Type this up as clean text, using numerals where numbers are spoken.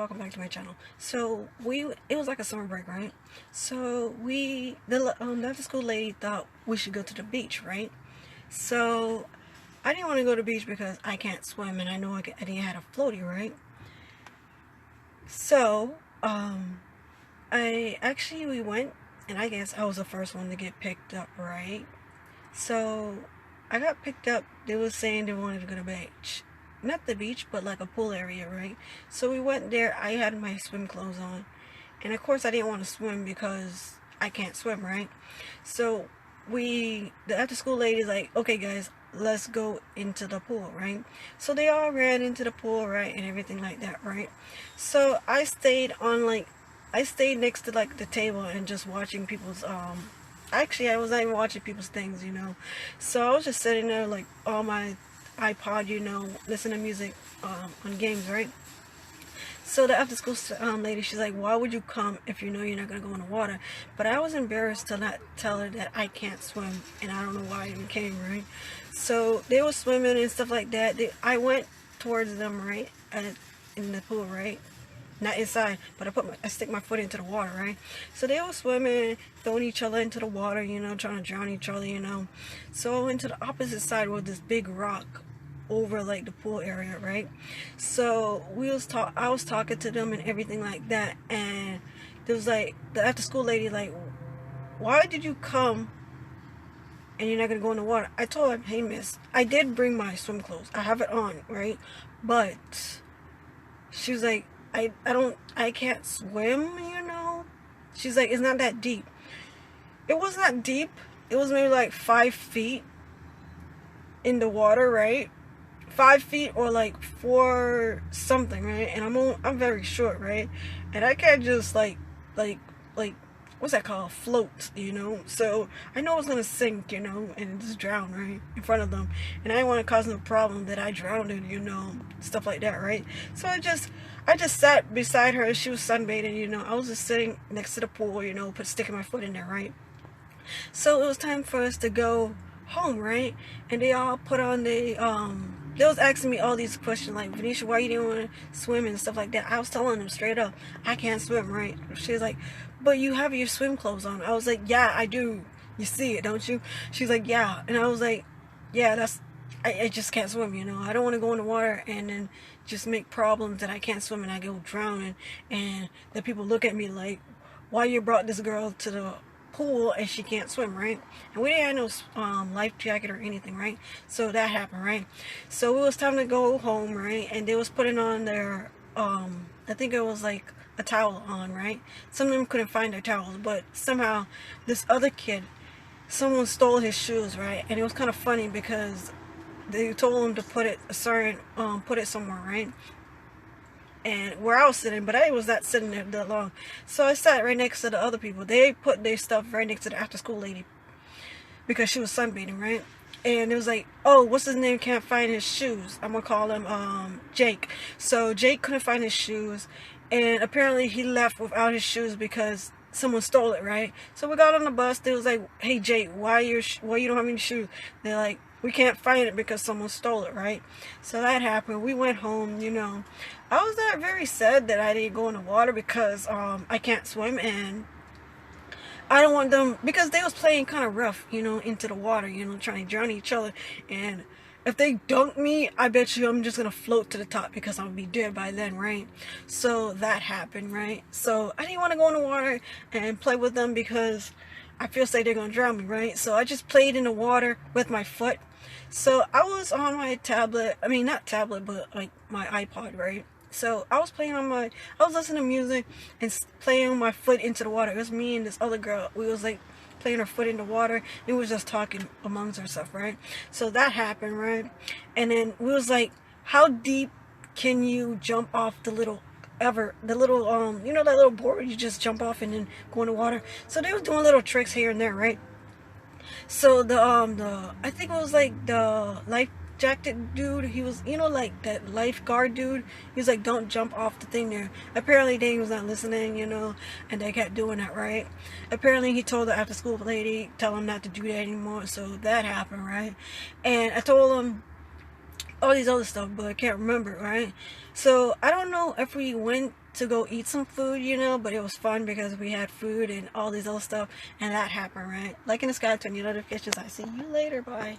welcome back to my channel. So it was like a summer break, right? So the after school lady thought we should go to the beach, right? So I didn't want to go to the beach because I can't swim and I know I didn't have a floaty, right? So we went, and I guess I was the first one to get picked up, right? So I got picked up. They were saying they wanted to go to the beach. Not the beach, but like a pool area, right? So we went there. I had my swim clothes on. And of course I didn't want to swim because I can't swim, right? So the after school lady's like, okay guys, let's go into the pool, right? So they all ran into the pool, right? And everything like that, right? So I stayed next to like the table and just watching people's actually I was not even watching people's things, so I was just sitting there like on my iPod, listening to music on games, right? So the after school lady, she's like, why would you come if you know you're not going to go in the water? But I was embarrassed to not tell her that I can't swim, and I don't know why I even came, right? So they were swimming and stuff like that. I went towards them, right, in the pool, right? Not inside, but I stick my foot into the water, right? So they were swimming, throwing each other into the water, trying to drown each other. So I went to the opposite side with this big rock over like the pool area, right? So I was talking to them and everything like that, and there was like the after school lady like, why did you come and you're not gonna go in the water? I told her, hey miss, I did bring my swim clothes, I have it on, right? But she was like, I can't swim, She's like, it's not that deep. It was not deep. It was maybe like 5 feet in the water, right? 5 feet or like 4 something, right? And I'm very short, right? And I can't just like what's that called? Float, So I know I was gonna sink, and just drown, right, in front of them. And I didn't want to cause no problem that I drowned in, stuff like that, right? So I just sat beside her. She was sunbathing, I was just sitting next to the pool, sticking my foot in there, right? So it was time for us to go home, right? And they all put on they was asking me all these questions like, Venetia, why you didn't want to swim and stuff like that. I was telling them straight up, I can't swim, right? She was like, but you have your swim clothes on. I was like, yeah, I do. You see it, don't you? She's like, yeah. And I was like, yeah, I just can't swim, I don't want to go in the water and then just make problems that I can't swim and I go drowning, and the people look at me like, why you brought this girl to the pool and she can't swim, right? And we didn't have no life jacket or anything, right? So that happened, right? So it was time to go home, right? And they was putting on their I think it was like a towel on, right? Some of them couldn't find their towels, but somehow this other kid, someone stole his shoes, right? And it was kind of funny because they told him to put it somewhere, right? And where I was sitting, but I was not sitting there that long. So I sat right next to the other people. They put their stuff right next to the after school lady because she was sunbathing, right? And it was like, oh, what's his name? Can't find his shoes. I'm gonna call him Jake. So Jake couldn't find his shoes, and apparently he left without his shoes because someone stole it, right? So we got on the bus. They was like, hey Jake, why you don't have any shoes? They're like, we can't find it because someone stole it, right? So that happened. We went home, I was not very sad that I didn't go in the water because I can't swim, and I don't want them, because they was playing kind of rough, into the water, trying to drown each other. And if they dunk me, I bet you I'm just gonna float to the top because I'll be dead by then, right? So that happened, right? So I didn't want to go in the water and play with them because I feel like they're gonna drown me, right? So I just played in the water with my foot. So I was on my tablet, I mean not tablet, but like my iPod, right? So I was listening to music and playing my foot into the water. It was me and this other girl. We was like playing her foot in the water, and we was just talking amongst ourselves, right? So that happened, right? And then we was like, how deep can you jump off that little that little board you just jump off and then go in the water? So they was doing little tricks here and there, right? So I think it was like the life jacket dude, he was, like that lifeguard dude, he was like, don't jump off the thing there. Apparently they was not listening, and they kept doing that, right? Apparently he told the after school lady, tell him not to do that anymore. So that happened, right? And I told him, all these other stuff, but I can't remember, right? So I don't know if we went to go eat some food, you know, but it was fun because we had food and all these other stuff, and that happened, right? Like in the sky, turn your notifications. I see you later. Bye.